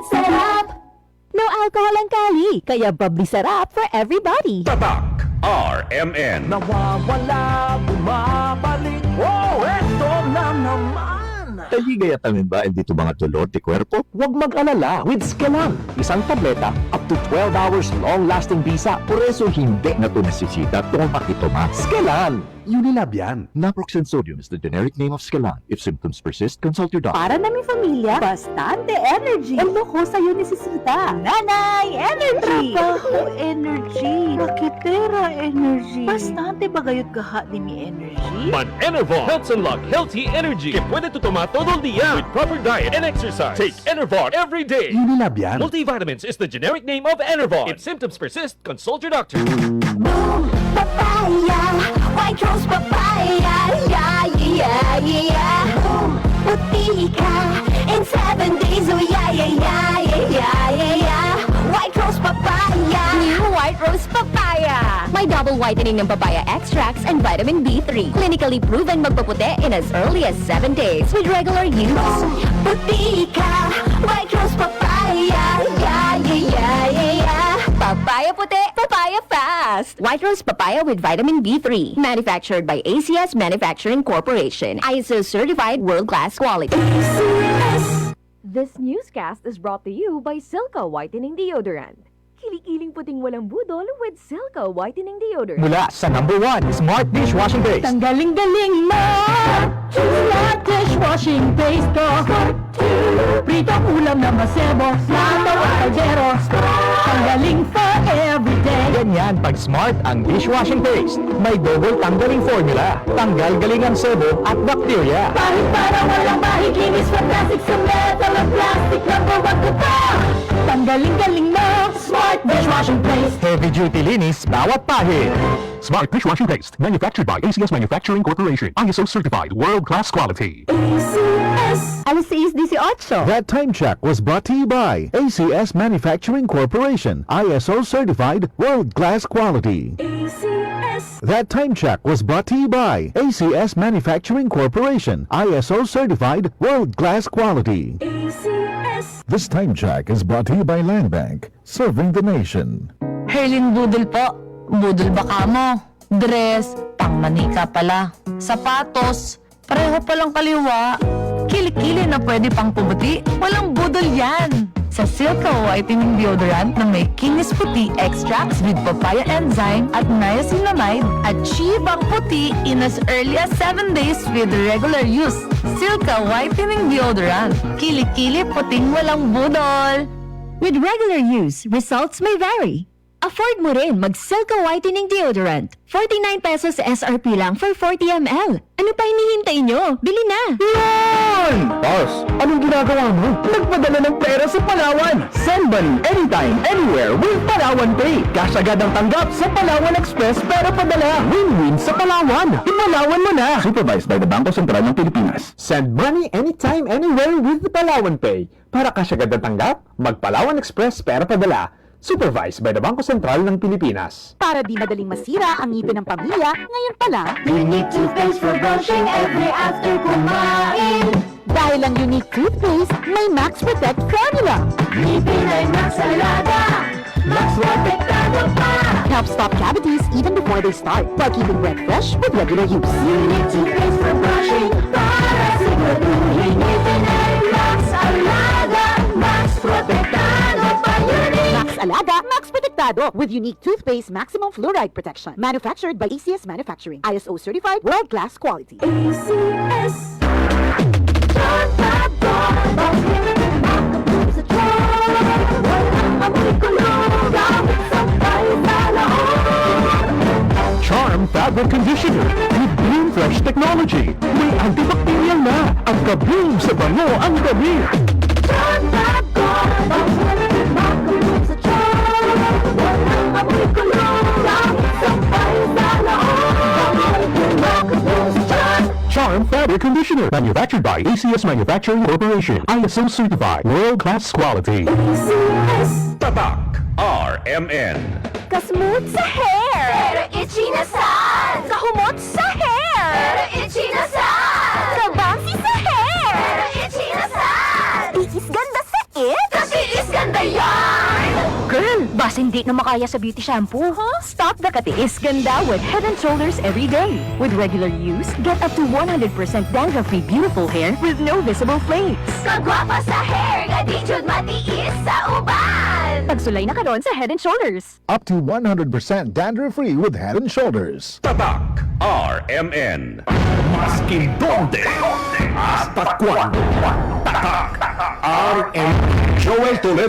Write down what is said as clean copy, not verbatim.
sarap. No alcohol ang kali, kaya bubbly sarap for everybody. Tatak RMN. Nawawala, bumabalik. Oh, eto na naman. Taligayatamin ba dito mga dolor de cuerpo? Huwag mag-alala with Skelan. Isang tableta, up to 12 hours long-lasting bisa. Por eso hindi na ito nasisita itong pakitoma. Skelan! Unilab yan. Naproxen sodium is the generic name of Scalan. If symptoms persist, consult your doctor. Para naming pamilya, bastante energy. Ang loko sa'yo nisisita. Nanay, energy! Trabaho energy, raketera energy. Bastante bagayot kaha ni mi energy. Man Enervar helps unlock healthy energy que puede tu tomar todo el día with proper diet and exercise. Take Enervar every day. Unilab yan. Multivitamins is the generic name of Enervar. If symptoms persist, consult your doctor. Boom, papaya, white rose papaya, yeah, yeah, yeah. Boom, puti ka in 7 days, oh yeah, yeah, yeah, yeah, yeah, yeah. White rose papaya, new white rose papaya. May double whitening ng papaya extracts and vitamin B3. Clinically proven magpaputi in as early as 7 days with regular use. Boom, puti ka, white rose papaya, yeah, yeah, yeah, yeah, yeah. Papaya puti, papaya fast. White Rose Papaya with vitamin B3. Manufactured by ACS Manufacturing Corporation. ISO certified world-class quality. This newscast is brought to you by Silca Whitening Deodorant. Kilikiling puting walang budol with Silca Whitening Deodorant. Mula sa #1 Smart Dishwashing Base. Tanggaling-galing mo, Smart dishwashing base ko. Pritong ulam na masebo, lataw at kaldero. Tanggaling for everyday. Ganyan pag Smart ang dishwashing paste. May double tanggaling formula. Tanggal galing ang sebo at bacteria. Kahit parang walang mahiginis, fantastic sa metal at plastic na babago pa. Tanggaling-galing mo, Smart dishwashing base. Heavy duty linis bawat pahid. Smart Dishwashing Paste, manufactured by ACS Manufacturing Corporation. ISO certified, world-class quality. Alas 6:18. That time check was brought to you by ACS Manufacturing Corporation, ISO certified, world-class quality. That time check was brought to you by ACS Manufacturing Corporation, ISO certified, world-class quality. This time check is brought to you by Land Bank, serving the nation. Herlin Budol po. Budol baka mo. Dress, pangmanika pala. Sapatos, pareho palang kaliwa. Kilikili na pwede pang pumuti. Walang budol yan. Sa Silca Whitening Deodorant na may kinis puti extracts with papaya enzyme at niacinamide, achieve ang puti in as early as 7 days with regular use. Silca Whitening Deodorant. Kilikili puting walang budol. With regular use, results may vary. Afford mo rin mag-Silca Whitening Deodorant. 49 pesos SRP lang for 40 ml. Ano pa hinihintay nyo? Bili na! Yan! Boss, anong ginagawa mo? Nagpadala ng pera sa Palawan. Send money anytime, anywhere with Palawan Pay. Cash agad ang tanggap sa Palawan Express pero padala. Win-win sa Palawan. Ipalawan mo na. Supervised by the Bangko Sentral ng Pilipinas. Send money anytime, anywhere with Palawan Pay. Para cash agad ang tanggap, mag-Palawan Express pero padala. Supervised by the Bangko Sentral ng Pilipinas. Para di madaling masira ang ngipin ng pamilya, ngayon pa lang, Unique toothpaste for brushing every after kumain. dahil ang unique toothpaste may Max Protect formula. Ngipin ay Max Alaga. Max Protektado pa. Helps stop cavities even before they start, while keeping breath fresh with regular use. Unique toothpaste for brushing para siguraduhin ngipin ay Max Alaga. Max Protektado pa. Max Alaga, Max Protectado with unique toothpaste maximum fluoride protection. Manufactured by ACS Manufacturing. ISO certified, world-class quality. ACS. Charm Fabric Conditioner with Bloom Fresh Technology. May antibacterial na. Ang ka-bloom sa bango ang dami. Charm Fabric Conditioner, manufactured by ACS Manufacturing Corporation. ISO certified, world-class quality. Tatak RMN. Kasmooth sa hair. Pero itchy na saan. Kahumot sa hair. Pero itchy na saan. Kabouncy sa hair. Pero itchy na saan. Tiis ganda sa it. Kasi na yan! Girl, bas hindi na makaya sa beauty shampoo, huh? Stop the katiis ganda with Head & Shoulders every day. With regular use, get up to 100% dandruff-free beautiful hair with no visible flakes. Kagwapa sa hair, nga di jud matiis sa uban! Pagsulay na karon sa Head & Shoulders. Up to 100% dandruff-free with Head & Shoulders. Tatak RMN. Masking donde, hasta cuando. Tatak, RM. Joel Toledo.